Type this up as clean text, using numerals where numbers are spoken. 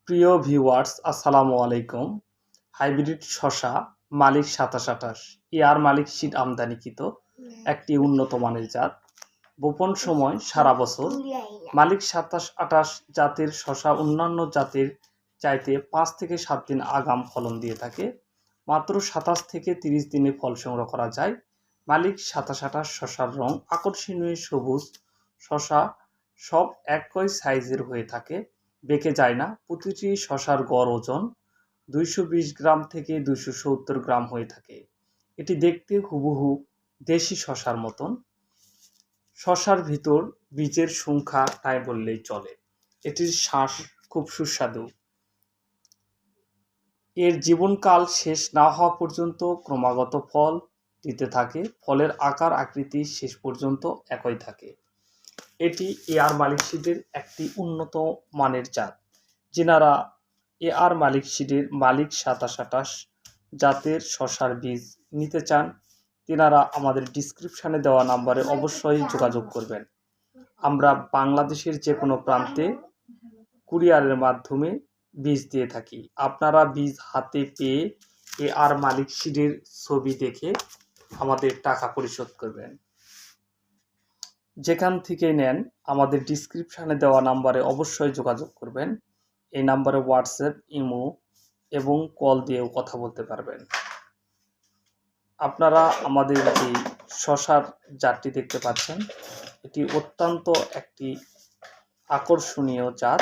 প্রিয় ভিউয়ার্স, আসসালামু আলাইকুম। হাইব্রিড শসা মালিক 2728 এয়ার মালিক সিড আমদানিকৃত একটি উন্নত মানের জাত। বপন সময় সারা বছর। মালিক 2728 জাতের শসা অন্যান্য জাতের চাইতে 5 থেকে 7 দিন আগাম ফলন দিয়ে থাকে। মাত্র 27 থেকে 30 দিনে ফল সংগ্রহ করা যায়। মালিক 2728 শসার রং আকর্ষণীয় সবুজ। শসা সব একই সাইজের হয়ে থাকে, বেঁকে যায় না। প্রতিটি শসার গড় ওজন 220 গ্রাম থেকে 270 গ্রাম হয়ে থাকে। এটি দেখতে হুবহু দেশি শসার মতন। শসার ভিতর বীজের সংখ্যা তাই বললেই চলে। এটির শ্বাস খুব সুস্বাদু। এর জীবনকাল শেষ না হওয়া পর্যন্ত ক্রমাগত ফল দিতে থাকে। ফলের আকার আকৃতি শেষ পর্যন্ত একই থাকে। এটি এয়ার মালিক সিডের একটি উন্নত মানের জাত। যিনারা এয়ার মালিক সিডের মালিক 2728 জাতের শসার বীজ নিতে চান, তিনারা আমাদের ডিসক্রিপশানে দেওয়া নাম্বারে অবশ্যই যোগাযোগ করবেন। আমরা বাংলাদেশের যে কোনো প্রান্তে কুরিয়ারের মাধ্যমে বীজ দিয়ে থাকি। আপনারা বীজ হাতে পেয়ে এয়ার মালিক সিডের ছবি দেখে আমাদের টাকা পরিশোধ করবেন। যেখান থেকে নেন আমাদের ডিসক্রিপশানে দেওয়া নাম্বারে অবশ্যই যোগাযোগ করবেন। এই নাম্বারে হোয়াটসঅ্যাপ, ইমো এবং কল দিয়েও কথা বলতে পারবেন। আপনারা আমাদের এই শসার জাতটি দেখতে পাচ্ছেন, এটি অত্যন্ত একটি আকর্ষণীয় জাত।